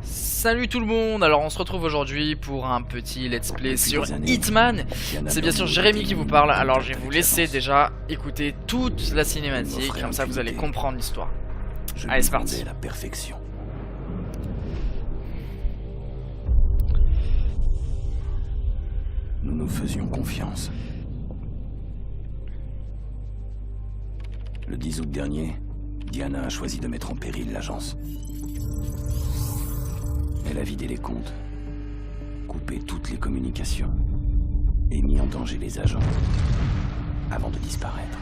Salut tout le monde, alors on se retrouve aujourd'hui pour un petit let's play sur Hitman. C'est bien sûr Jérémy qui vous parle, alors je vais vous laisser déjà écouter toute la cinématique, comme ça vous allez comprendre l'histoire. Allez, c'est parti. La perfection. Nous nous faisions confiance. Le 10 août dernier, Diana a choisi de mettre en péril l'agence. Elle a vidé les comptes, coupé toutes les communications et mis en danger les agents avant de disparaître.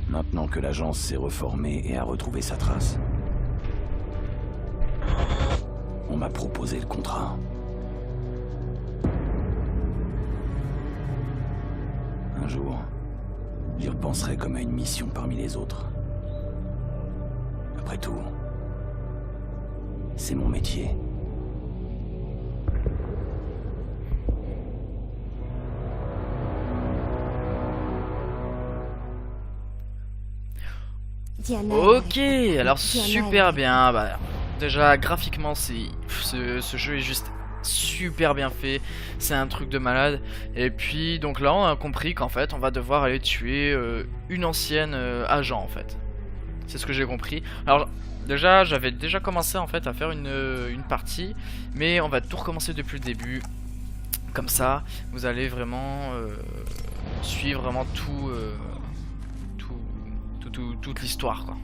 Maintenant que l'agence s'est reformée et a retrouvé sa trace, on m'a proposé le contrat. Un jour, j'y repenserai comme à une mission parmi les autres. Après tout, c'est mon métier. Diana, Ok, alors super bien. Bah, déjà graphiquement, ce jeu est juste super bien fait. C'est un truc de malade. Et puis donc là, on a compris qu'en fait, on va devoir aller tuer une ancienne agent en fait. C'est ce que j'ai compris. Alors déjà, j'avais déjà commencé en fait à faire une partie, mais on va tout recommencer depuis le début. Comme ça, vous allez vraiment suivre vraiment toute l'histoire quoi.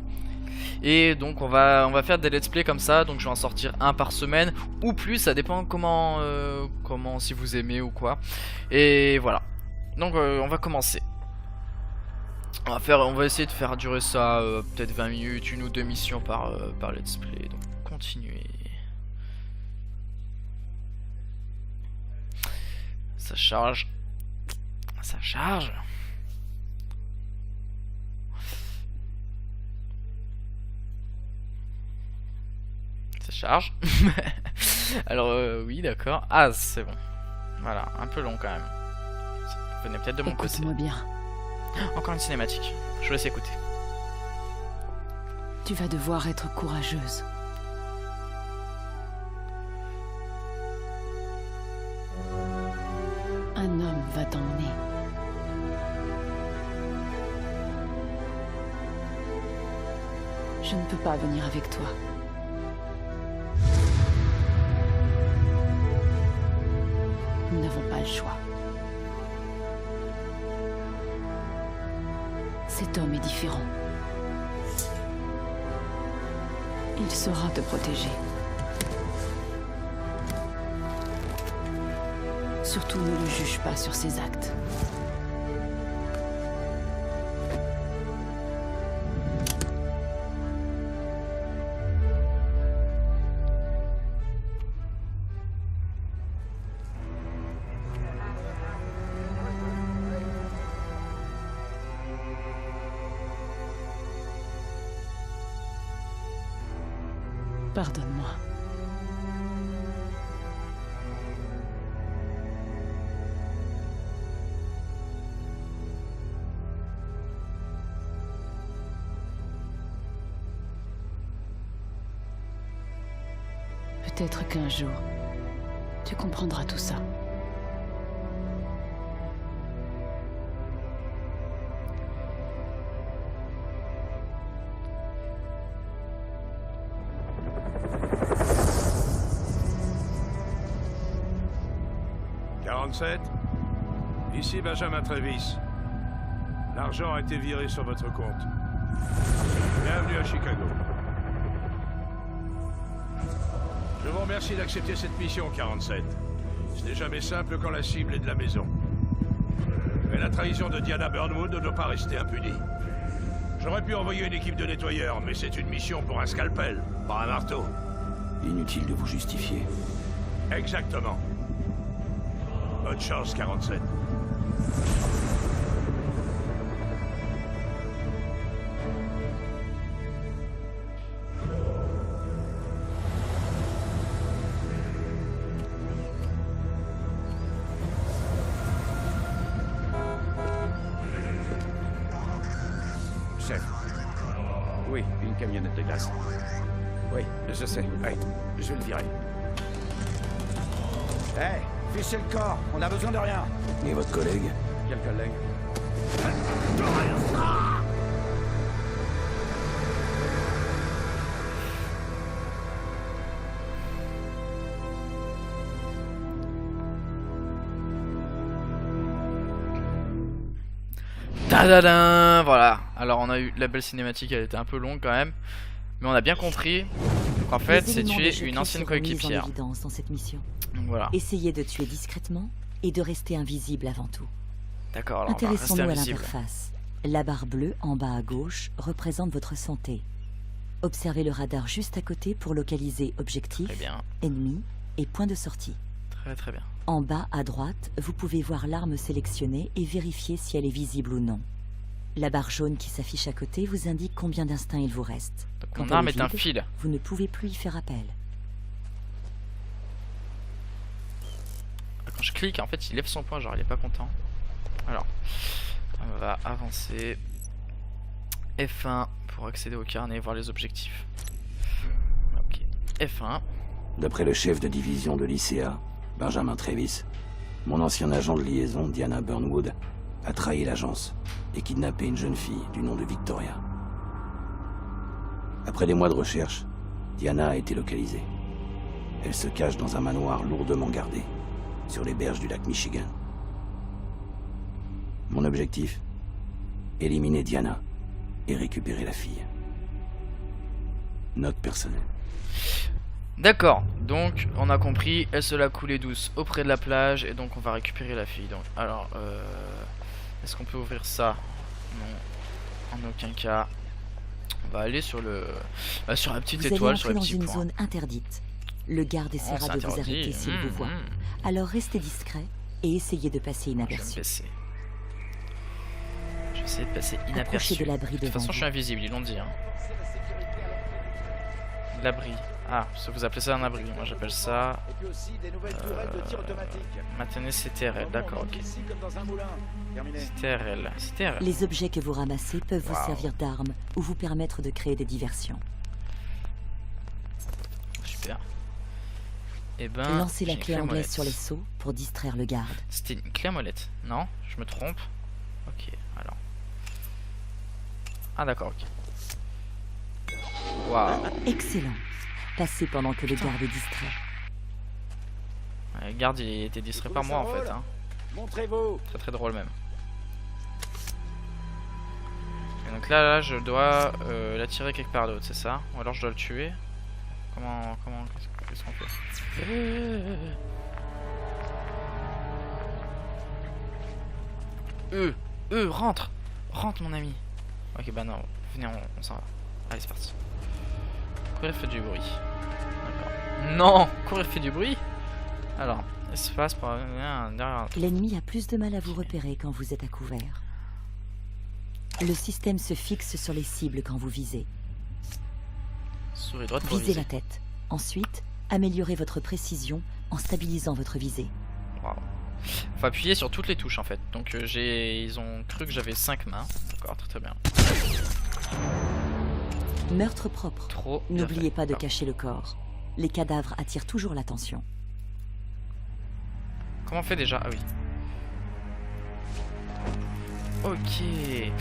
Et donc on va faire des let's play comme ça, donc je vais en sortir un par semaine ou plus, ça dépend comment si vous aimez ou quoi. Et voilà. Donc on va commencer. On va essayer de faire durer ça peut-être 20 minutes, une ou deux missions par let's play. Donc continuez. Ça charge. Ça charge. Ça charge. Alors oui d'accord. Ah c'est bon. Voilà, un peu long quand même. Ça venait peut-être de mon côté. écoute-moi bien. Encore une cinématique. Je vous laisse écouter. Tu vas devoir être courageuse. Un homme va t'emmener. Je ne peux pas venir avec toi. Nous n'avons pas le choix. Cet homme est différent. Il saura te protéger. Surtout ne le juge pas sur ses actes. Pardonne-moi. Peut-être qu'un jour, tu comprendras tout ça. Ici Benjamin Travis. L'argent a été viré sur votre compte. Bienvenue à Chicago. Je vous remercie d'accepter cette mission, 47. Ce n'est jamais simple quand la cible est de la maison. Mais la trahison de Diana Burnwood ne doit pas rester impunie. J'aurais pu envoyer une équipe de nettoyeurs, mais c'est une mission pour un scalpel, pas un marteau. Inutile de vous justifier. Exactement. Bonne chance, 47. Oui, je sais. Oui, je vais le virer. Hé, fichez le corps. On a besoin de rien. Et votre collègue? Quel collègue? Tadadin, voilà. Alors on a eu la belle cinématique, elle était un peu longue quand même, mais on a bien compris. Donc en fait, c'est tuer une ancienne coéquipière. Dans cette mission. Donc voilà. Essayez de tuer discrètement et de rester invisible avant tout. D'accord, alors on va rester Intéressons-nous à invisible. l'interface. La barre bleue en bas à gauche représente votre santé. Observez le radar juste à côté pour localiser objectif, Très bien, ennemi et point de sortie. très bien. En bas à droite, vous pouvez voir l'arme sélectionnée et vérifier si elle est visible ou non. La barre jaune qui s'affiche à côté vous indique combien d'instincts il vous reste. Donc Quand mon elle arme est est un vide, fil. Vous ne pouvez plus y faire appel. Quand je clique, en fait, il lève son poing, genre il est pas content. Alors, on va avancer. F1 pour accéder au carnet et voir les objectifs. Ok, F1. D'après le chef de division de l'ICA, Benjamin Travis, mon ancien agent de liaison, Diana Burnwood, a trahi l'agence et kidnappé une jeune fille du nom de Victoria. Après des mois de recherche, Diana a été localisée. Elle se cache dans un manoir lourdement gardé, sur les berges du lac Michigan. Mon objectif? Éliminer Diana et récupérer la fille. Note personnelle. D'accord, donc on a compris, elle se l'a coulée douce auprès de la plage et donc on va récupérer la fille. Donc, alors, est-ce qu'on peut ouvrir ça? Non, en aucun cas. On va aller sur le, sur la petite Vous allez étoile, sur entrer le dans petit une point. zone interdite. Le garde Oh, essaiera c'est de vous interdit. arrêter s'il vous voit. Alors restez discret et essayez de passer Je vais me inaperçu. baisser. Je vais essayer de passer Approchez inaperçu. de l'abri De toute devant façon, je suis vous. invisible, ils l'ont dit. Hein. L'abri. Ah, ça vous appelez ça un abri. Moi j'appelle ça. Et puis aussi des nouvelles tourelles de tir automatique. Maintenez CTRL, d'accord, ok. Ici comme dans un moulin. Terminé. CTRL, CTRL. Les objets que vous ramassez peuvent vous Waouh. servir d'armes ou vous permettre de créer des diversions. Super. Et ben. Lancez la j'ai une clé à anglaise molette. sur les seaux pour distraire le garde. C'était une clé à molette. Non, je me trompe. Ok, alors. Ah d'accord, ok. Waouh. Excellent. Passez pendant que le Putain. garde est distrait. Le garde il était distrait par moi en fait. Hein. Montrez-vous. Très drôle même. Et donc là je dois l'attirer quelque part d'autre, c'est ça? Ou alors je dois le tuer? Comment qu'est-ce qu'on fait? Rentre! Rentre mon ami! Ok bah non, venez on s'en va. Allez c'est parti. Courir fait du bruit. D'accord. Non! Courir fait du bruit? Alors, espace pour... derrière... L'ennemi a plus de mal à vous repérer quand vous êtes à couvert. Le système se fixe sur les cibles quand vous visez. Souris droite pour Visez viser. la tête. Ensuite, améliorez votre précision en stabilisant votre visée. Wow. Faut appuyer sur toutes les touches en fait. Donc ils ont cru que j'avais 5 mains. D'accord, très bien. Meurtre propre. Trop bien N'oubliez fait. pas de Alors, cacher le corps. Les cadavres attirent toujours l'attention. comment on fait déjà? Ah oui. Ok.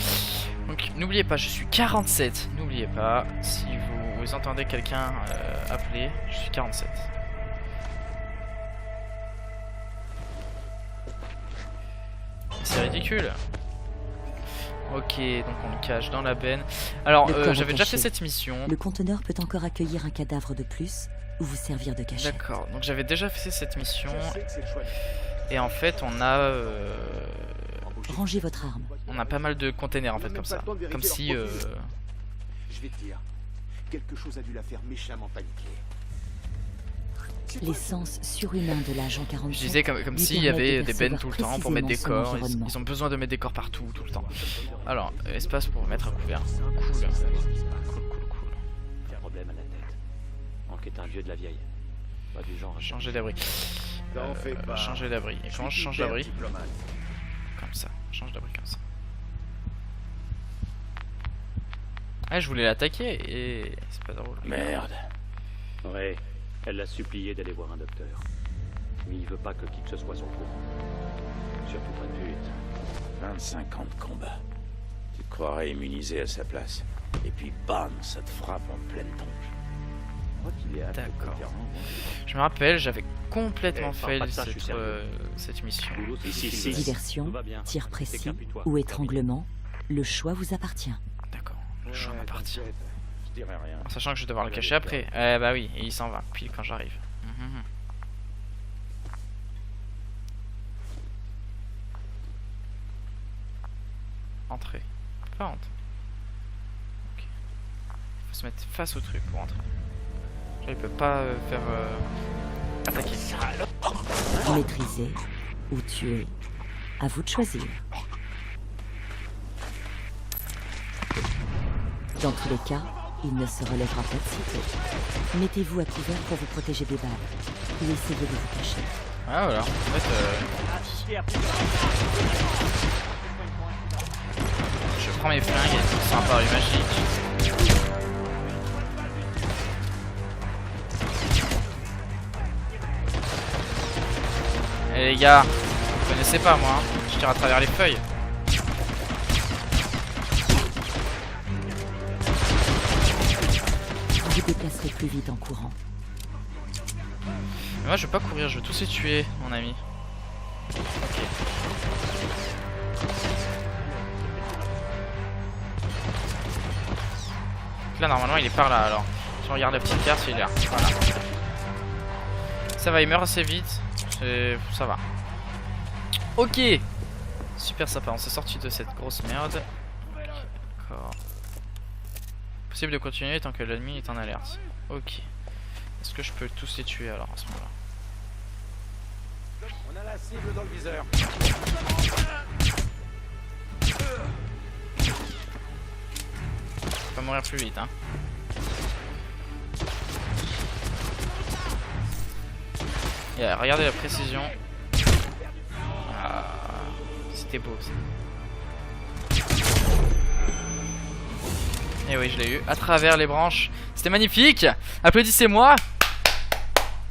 Donc n'oubliez pas, je suis 47. N'oubliez pas, si vous entendez quelqu'un appeler, je suis 47. C'est ridicule. Ok, donc on le cache dans la benne. Alors, Le corps j'avais déjà caché. fait cette mission. Le conteneur peut encore accueillir un cadavre de plus ou vous servir de cachette. D'accord, donc j'avais déjà fait cette mission. Je sais que c'est le choix. Et en fait, on a Rangez votre arme. pas mal de containers en fait comme ça. Comme si Je vais te dire, quelque chose a dû la faire méchamment paniquer. L'essence surhumain de l'agent 47. je disais comme lui s'il y avait permet de des bennes percevoir tout le temps pour mettre des précisément son corps. environnement. Ils ont besoin de mettre des corps partout, tout le temps. Alors, espace pour mettre à couvert. Cool. Cool. J'ai un problème à la tête. Enquête un vieux de la vieille. Pas du genre. Changer d'abri. T'en fais pas. Changer d'abri. Et comment je change hyper d'abri? diplomate. Comme ça. Change d'abri comme ça. Ah, je voulais l'attaquer et c'est pas drôle. Merde. Ouais, elle l'a supplié d'aller voir un docteur. Mais il veut pas que qui que ce soit soit au courant. Surtout pas de but. 25 ans de combat. Tu te croirais immunisé à sa place. Et puis bam, ça te frappe en pleine tronche. D'accord. Je me rappelle, j'avais complètement fail parle pas de ça, je suis sérieux. cette mission. Boulot, c'est Diversion, tout va bien. tir précis Décapite-toi. ou étranglement, le choix vous appartient. D'accord, le choix m'appartient. Je dirais rien. En sachant que je vais devoir le cacher après. Eh bah oui, et il s'en va, pile quand j'arrive. Mhm. Entrer. Pas entrer. Ok. Il faut se mettre face au truc pour entrer. Là, il peut pas faire attaquer. Maîtriser ou tuer. À vous de choisir. Dans tous les cas, il ne se relèvera pas de sitôt. Mettez-vous à couvert pour vous protéger des balles. Et essayez de vous cacher. Ah voilà, en fait je prends mes flingues et tout ça apparu magique. Et les gars, vous connaissez pas moi, hein. Je tire à travers les feuilles. Vous vous déplacerez plus vite en courant. Mais moi je veux pas courir, je veux tous les tuer, mon ami. Ok. Donc là normalement il est par là alors. Si on regarde la petite carte, il est là. Voilà. Ça va, il meurt assez vite. Ça va. Ok. Super sympa, on s'est sorti de cette grosse merde. D'accord. Possible de continuer tant que l'ennemi est en alerte. Ok. Est-ce que je peux tous les tuer alors à ce moment-là? On a la cible dans le viseur. Faut pas mourir plus vite hein. Yeah, regardez la précision. Ah, c'était beau ça. Et oui, je l'ai eu à travers les branches. C'était magnifique. Applaudissez-moi.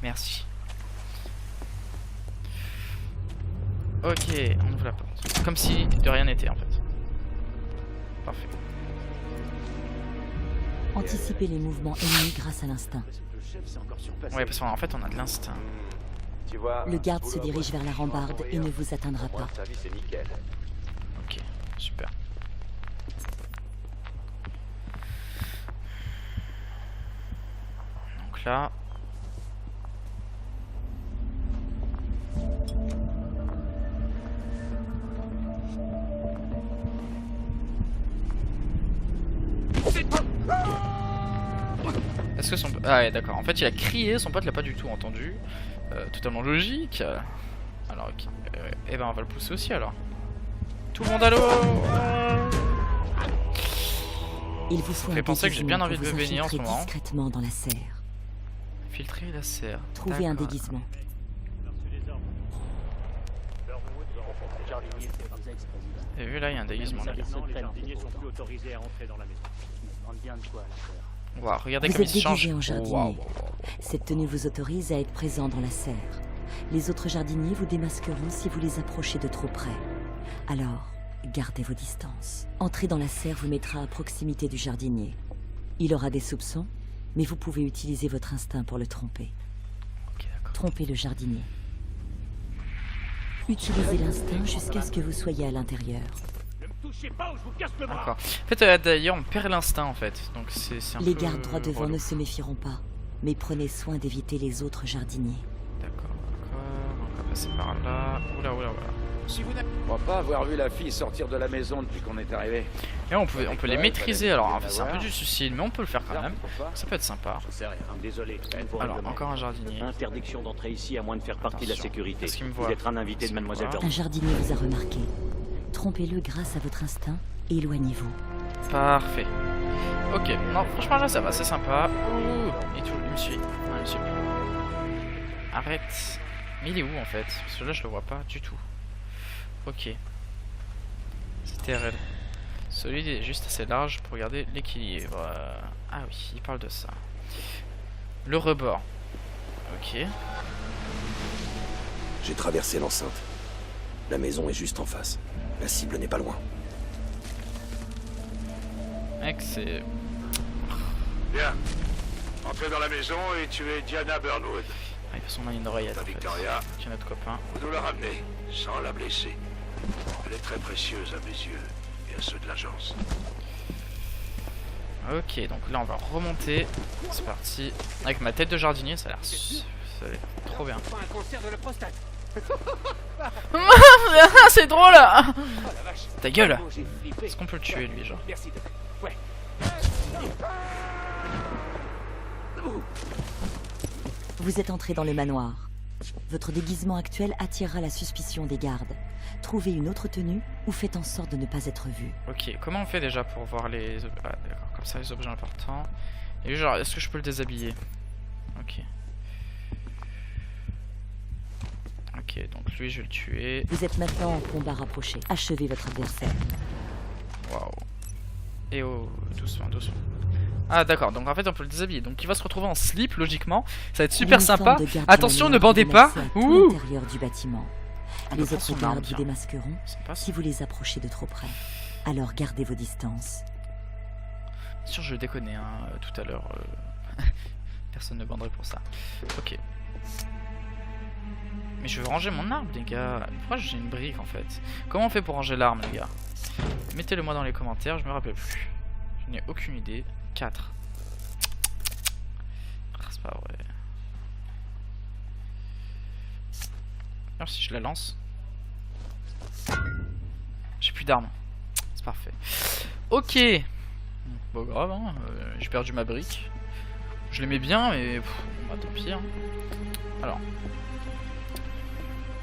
Merci. Ok, on ouvre la porte. Comme si de rien n'était en fait. Parfait. Anticipez les mouvements ennemis grâce à l'instinct. Ouais, parce qu'en fait on a de l'instinct. Tu vois, Le garde se dirige vers la rambarde et ne vous atteindra pas. service est nickel. Ok, super. Donc là. Est-ce que son... Ah ouais d'accord, en fait il a crié, son pote l'a pas du tout entendu. Totalement logique. Alors ok, et ben on va le pousser aussi alors. Tout le monde à l'eau. Il vous faut fait un penser que j'ai bien déguisement envie de pour me vous baigner en ce infiltrer moment. discrètement dans la serre. Filtrer la serre. Trouvez un D'accord. déguisement. Et vu là il y a un déguisement là. Maintenant, les jardiniers sont plus autorisés à entrer dans la maison. Wow, regardez Vous comme êtes il se change. déguisé en jardinier. Wow, wow, wow. Cette tenue vous autorise à être présent dans la serre. Les autres jardiniers vous démasqueront si vous les approchez de trop près. Alors, gardez vos distances. Entrer dans la serre vous mettra à proximité du jardinier. Il aura des soupçons, mais vous pouvez utiliser votre instinct pour le tromper. Ok, d'accord. Trompez le jardinier. Utilisez l'instinct jusqu'à ce que vous soyez à l'intérieur. Ne me touchez pas ou je vous casse le bras. D'accord. En fait, d'ailleurs, on perd l'instinct en fait. Donc c'est un peu. Les gardes droit devant relou. ne se méfieront pas, mais prenez soin d'éviter les autres jardiniers. D'accord, d'accord. On va passer par là. Oula, oula, oula. Si vous n'avez... Je crois pas avoir vu la fille sortir de la maison depuis qu'on est arrivé. Et on peut les maîtriser. Alors, en fait, c'est un peu voir. du suicide, mais on peut le faire quand même. Pourquoi Ça peut être sympa. Je sais rien. Désolé. nouveau Alors, règlement. encore un jardinier. Interdiction d'entrer ici à moins de faire partie de la Attention. sécurité. Est-ce qu'il me Vous voit? êtes un invité Est-ce de qu'il me Mademoiselle voit? Un Burn. jardinier vous a remarqué. Trompez-le grâce à votre instinct et éloignez-vous. Parfait. Ok, non, franchement là ça va, c'est sympa. Ouh, il me suit. Non, il me suit plus. Arrête. Mais il est où en fait? Parce que là je le vois pas du tout. Ok. C'était RL. Celui est juste assez large pour garder l'équilibre. Ah oui, il parle de ça. Le rebord. Ok. J'ai traversé l'enceinte. La maison est juste en face. La cible n'est pas loin. Mec, c'est... Bien. Entrez dans la maison et tuez Diana Burnwood. Ah, de toute façon, on a une oreillette, en fait. Victoria, Tiens, notre copain. vous nous la ramenez, sans la blesser. Elle est très précieuse à mes yeux et à ceux de l'agence. Ok, donc là, on va remonter. C'est parti. Avec ma tête de jardinier, ça a l'air trop bien. Pas un cancer de la prostate. Ah, c'est drôle là. Oh la vache. Ta gueule. Oh, j'ai flippé. Est-ce qu'on peut le tuer, lui, genre? Merci de... Ouais. Vous êtes entré dans le manoir. Votre déguisement actuel attirera la suspicion des gardes. Trouvez une autre tenue ou faites en sorte de ne pas être vu. Ok, comment on fait déjà pour voir les... Ah, d'accord, comme ça, les objets importants. Et lui, genre, est-ce que je peux le déshabiller? Ok. Ok, donc lui, je vais le tuer. Vous êtes maintenant en combat rapproché. Achevez votre adversaire. Waouh. Et oh, doucement, doucement. Ah d'accord, donc en fait on peut le déshabiller. Donc il va se retrouver en slip logiquement. Ça va être super sympa. Attention, ne bandez pas. Ouh. L'intérieur du bâtiment. On peut Les prendre autres son arme, gardes vous tiens. démasqueront Sympa, si vous les approchez de trop près. Alors gardez vos distances. sûr, je déconnais hein, tout à l'heure. Personne ne banderait pour ça. Ok. Mais je veux ranger mon arme, les gars. Pourquoi j'ai une brique en fait? Comment on fait pour ranger l'arme, les gars? Mettez-le moi dans les commentaires, je me rappelle plus. Je n'ai aucune idée. 4. Ah, c'est pas vrai. Alors si je la lance. J'ai plus d'armes. C'est parfait. Ok. Bon grave, hein. J'ai perdu ma brique. Je l'aimais bien, mais pff, bah, tant pis. Hein. Alors.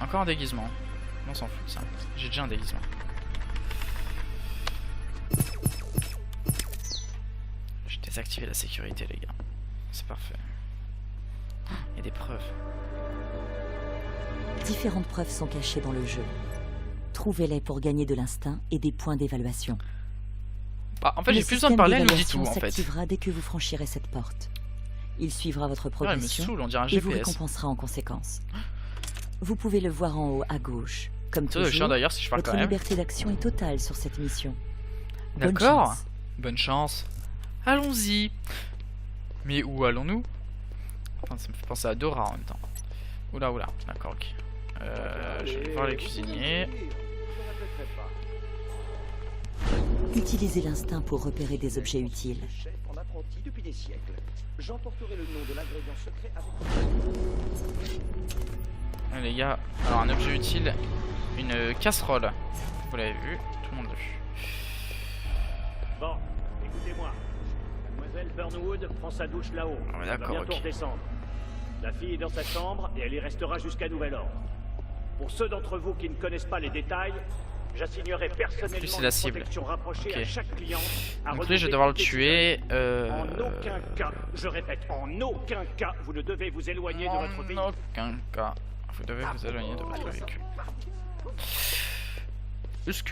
Encore un déguisement. On s'en fout de ça. J'ai déjà un déguisement. J'ai désactivé la sécurité, les gars. C'est parfait. Il y a des preuves. Différentes preuves sont cachées dans le jeu. Trouvez-les pour gagner de l'instinct et des points d'évaluation. Bah, en fait, Le j'ai plus besoin de système parler, elle nous dit d'évaluation tout, en fait. s'activera dès que vous franchirez cette porte. Il suivra votre Ouais, elle me progression saoule, on dirait un et vous GPS. récompensera en conséquence. Vous pouvez le voir en haut à gauche. Comme C'est le chien toujours, d'ailleurs, si je parle votre quand même. liberté d'action est totale sur cette mission. Bonne D'accord. chance. Bonne chance. Allons-y. Mais où allons-nous? Enfin, ça me fait penser à Dora en même temps. Oula, oula. D'accord, ok. Je vais voir les cuisiniers. Utilisez l'instinct pour repérer des objets utiles. Chef en apprenti depuis des siècles. J'emporterai le nom de l'ingrédient secret avec Ouais, les gars, alors un objet utile, une casserole. Vous l'avez vu, tout le monde l'a vu. Bon, écoutez-moi. Mademoiselle Burnwood prend sa douche là-haut. Ah ouais, Elle va d'accord, bientôt ok. redescendre. La fille est dans sa chambre et elle y restera jusqu'à nouvel ordre. Pour ceux d'entre vous qui ne connaissent pas les détails, j'assignerai personnellement Lui, c'est la une cible. protection rapprochée Ok. à chaque client. Donc lui, je vais devoir le tuer. En aucun cas, je répète, en aucun cas, vous ne devez vous éloigner de votre En véhicule. aucun cas, vous devez vous éloigner de votre véhicule. Est-ce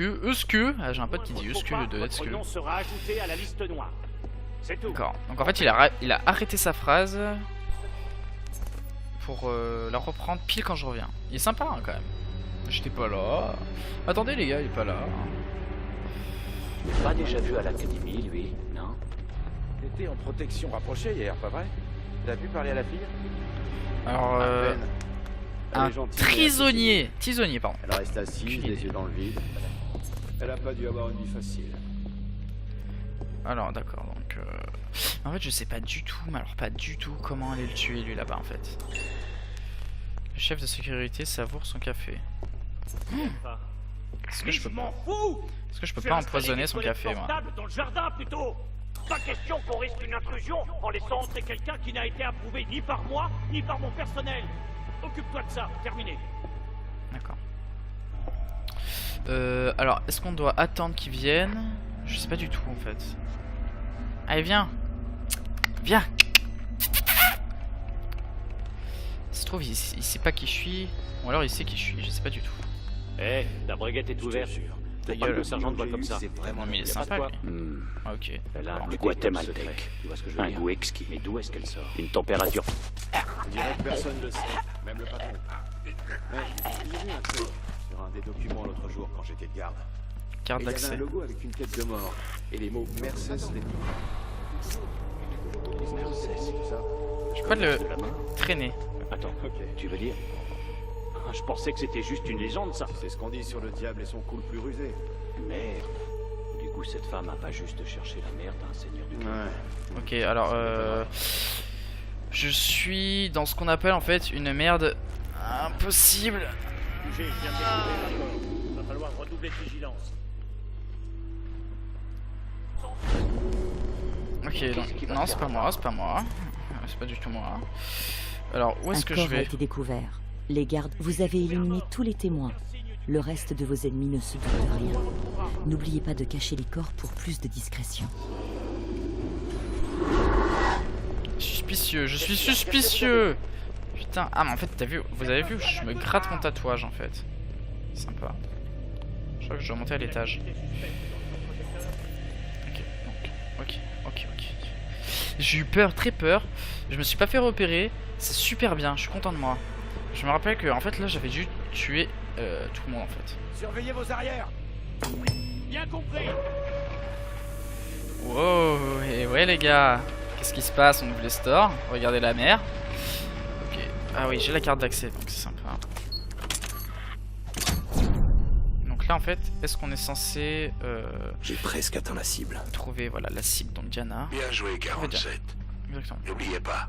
que... Ah, j'ai un pote qui dit est-ce que le 2, est-ce Votre que... nom sera ajouté à la liste noire. C'est tout. D'accord. Donc en fait, il a arrêté sa phrase pour la reprendre pile quand je reviens. Il est sympa hein, quand même. J'étais pas là. Attendez les gars, il est pas là. Il n'est pas déjà vu à l'académie, lui, non? T'étais en protection rapprochée hier, pas vrai? T'as pu parler à la fille? Alors, À peine. Elle un est gentille, mais tisonnier, pardon. elle reste assise, Aucune les idée. yeux dans le vide. Elle a pas dû avoir une vie facile. Alors d'accord, donc en fait je sais pas du tout, mais alors pas du tout comment aller le tuer lui là-bas en fait. Le chef de sécurité savoure son café. Est-ce que je peux m'en fous. Est-ce que je peux pas empoisonner son café moi? Dans le jardin plutôt. Pas question qu'on risque une intrusion en laissant entrer quelqu'un qui n'a été approuvé ni par moi ni par mon personnel. Occupe-toi de ça, terminé. D'accord. Alors est-ce qu'on doit attendre qu'il vienne? Je sais pas du tout en fait. Allez viens. Viens. Ça se trouve il sait pas qui je suis. Ou alors il sait qui je suis, je sais pas du tout. Eh, ta braguette est ouverte. Ta Pas que le gueule. sergent te voit comme ça. C'est vraiment Mais il est Y a pas de sympa, quoi. lui. Ah, ok. Elle a Alors, un du goût guatémaltèque. Tu vois ce que je veux Un dire? goût exquis. Mais d'où est-ce qu'elle sort? Une température. Je dirais que personne ne le sait, même le patron. Ouais, j'ai vu un truc sur un des documents l'autre jour quand j'étais de garde. carte Et il y avait d'accès. un logo avec une tête de mort et les mots Mercès les Mercès, tout ça. Je peux pas le De la main. traîner. Attends, tu veux dire? Ah, je pensais que c'était juste une légende, ça. C'est ce qu'on dit sur le diable et son coup le plus rusé. Merde. Du coup, cette femme a pas juste cherché la merde à un seigneur du crime. Ouais. Ok, alors je suis dans ce qu'on appelle en fait une merde impossible. Bougez, je viens de découvrir l'accord. Va falloir redoubler de vigilance. Ok, donc non, c'est pas moi, c'est pas moi. C'est pas du tout moi. Alors, où est-ce que je Un corps a vais? été découvert. Les gardes, vous avez éliminé tous les témoins. Le reste de vos ennemis ne se doute de rien. N'oubliez pas de cacher les corps pour plus de discrétion. Suspicieux, je suis suspicieux. Putain, ah mais en fait t'as vu, vous avez vu, je me gratte mon tatouage en fait. Sympa. Je crois que je dois monter à l'étage. Ok. J'ai eu peur, très peur. Je me suis pas fait repérer. C'est super bien, je suis content de moi. Je me rappelle que en fait là j'avais dû tuer tout le monde en fait. Surveillez vos arrières. Bien compris. Wow, et ouais les gars, qu'est-ce qui se passe? On ouvre les stores, regardez la mer. Ok, ah oui j'ai la carte d'accès donc c'est sympa. Donc là en fait, est-ce qu'on est censé J'ai presque atteint la cible. trouver voilà la cible donc Diana? Bien joué, 47. Exactement. N'oubliez pas,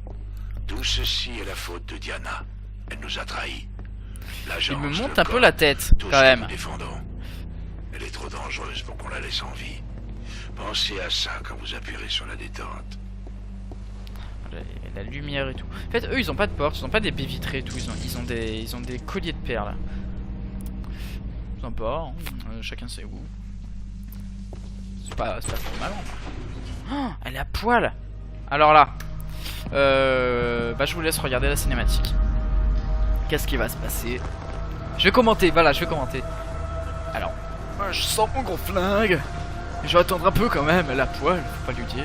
tout ceci est la faute de Diana. Elle nous a trahis. Il me L'agence, monte le un peu corps, la tête tout quand ce que même. nous défendons. Elle est trop dangereuse pour qu'on la laisse en vie. Pensez à ça quand vous appuierez sur la détente. La lumière et tout. En fait eux ils ont pas de porte, ils ont pas des baies vitrées et tout, ils ont des colliers de perles. Sympa, hein. Chacun sait où. C'est pas trop mal. Oh, elle est à poil. Alors là, bah je vous laisse regarder la cinématique. Qu'est-ce qui va se passer? Je vais commenter, voilà, je vais commenter. Alors, moi, je sors mon gros flingue. Je vais attendre un peu quand même, elle est à poil, faut pas lui dire.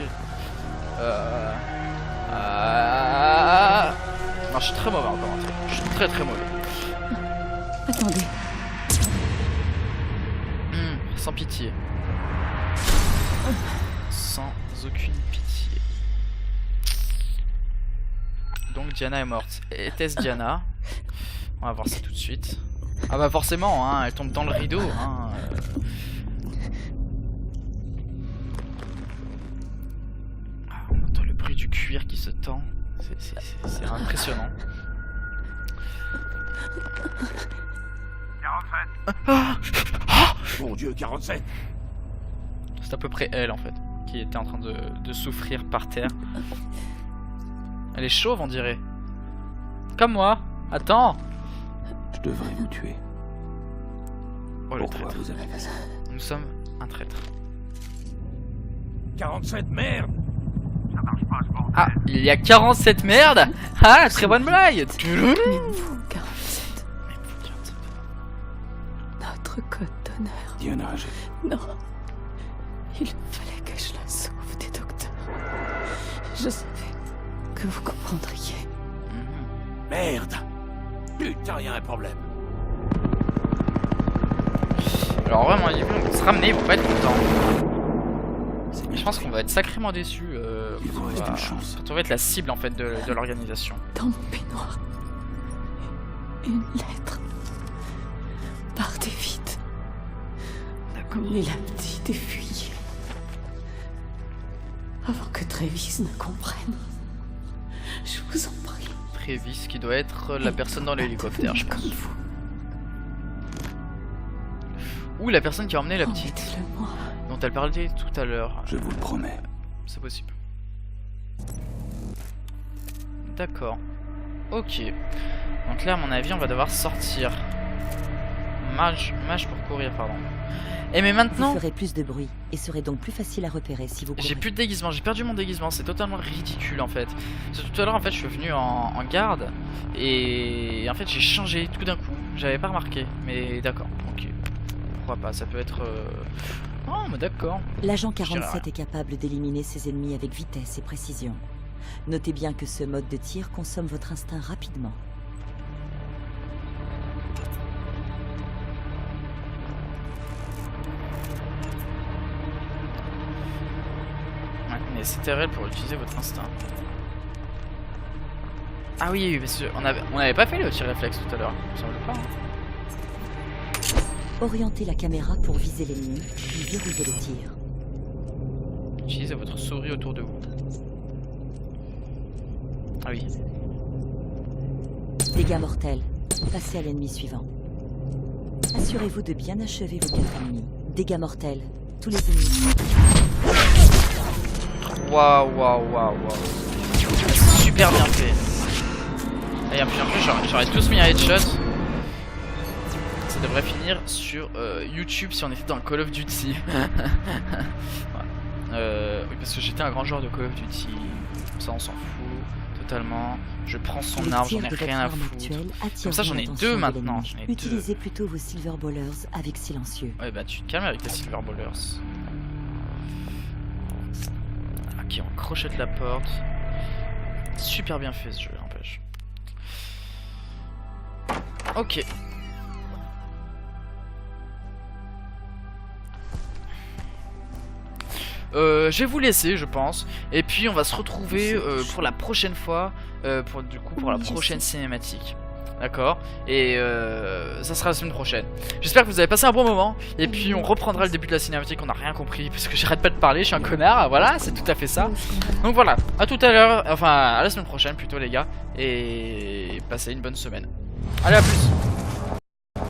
Non, je suis très mauvais en commentaire. Je suis très mauvais. Attendez. Sans pitié. Sans aucune pitié. Donc Diana est morte. Était-ce Diana? On va voir ça tout de suite. Ah bah forcément, hein, elle tombe dans le rideau. Hein, Ah, on entend le bruit du cuir qui se tend. C'est impressionnant. Mon Dieu, 47. C'est à peu près elle en fait, qui était en train de souffrir par terre. Elle est chauve on dirait. Comme moi. Attends. Je devrais vous tuer. Oh le Pourquoi traître. vous avez fait ça? Nous sommes un traître. 47, merde. Ah, il y a 47 merdes. Ah, très bonne blague. Mais vous, 47. Notre code d'honneur. Diana, Non. Il fallait que je la sauve des docteurs. Je savais que vous comprendriez. Merde. Putain, y a un problème. Alors vraiment, ils vont se ramener, ils vont pas être contents. Je pense qu'on va être sacrément déçus. Il vous reste une chance. On va être la cible en fait de l'organisation. Dans mon peignoir. Une lettre. Partez vite. Les la petite est fuyée. Avant que Travis ne comprenne. Je vous en prie. Travis qui doit être la personne dans l'hélicoptère, je pense. Comme vous. Ou la personne qui a emmené la petite, Promettez-le moi. dont elle parlait tout à l'heure. Je vous le promets. C'est possible. D'accord. Ok. Donc là, à mon avis, on va devoir sortir. Mage pour courir, pardon. Et mais Vous maintenant, ferez plus de bruit et serez donc plus facile à repérer si vous courez. j'ai plus de déguisement, j'ai perdu mon déguisement, c'est totalement ridicule en fait. Parce que tout à l'heure, en fait, je suis venu en garde et en fait, j'ai changé tout d'un coup. J'avais pas remarqué, mais d'accord, ok. pourquoi pas, ça peut être... Oh, mais d'accord. L'agent Je dirais 47 est capable d'éliminer ses ennemis avec vitesse et précision. Notez bien que ce mode de tir consomme votre instinct rapidement. Ouais, mais c'était réel pour utiliser votre instinct. Ah oui, parce qu'on avait pas fait le tir réflexe tout à l'heure, il me semble pas. Hein. Orientez la caméra pour viser l'ennemi, puis verrouillez le tir. Utilisez votre souris autour de vous. Ah oui. Dégâts mortels. Passez à l'ennemi suivant. Assurez-vous de bien achever vos 4 ennemis. Dégâts mortels. Tous les ennemis. Waouh. Super bien fait. Et après j'aurais tous mis un headshot. Ça devrait finir sur YouTube si on était dans Call of Duty. Oui, parce que j'étais un grand joueur de Call of Duty. Ça on s'en fout totalement. Je prends son arme, j'en ai rien à foutre. Comme ça j'en ai 2 maintenant. Utilisez plutôt vos Silver Ballers avec silencieux. Ouais bah tu te calmes avec tes Silver Ballers. Ok, on crochette la porte. Super bien fait ce jeu, n'empêche. Ok. Je vais vous laisser, je pense. Et puis on va se retrouver pour la prochaine fois, pour la prochaine cinématique. D'accord. Et ça sera la semaine prochaine. J'espère que vous avez passé un bon moment. Et puis on reprendra le début de la cinématique. On n'a rien compris parce que j'arrête pas de parler. Je suis un connard. Voilà, c'est tout à fait ça. Donc voilà. À tout à l'heure. Enfin, à la semaine prochaine plutôt, les gars. Et passez une bonne semaine. Allez, à plus.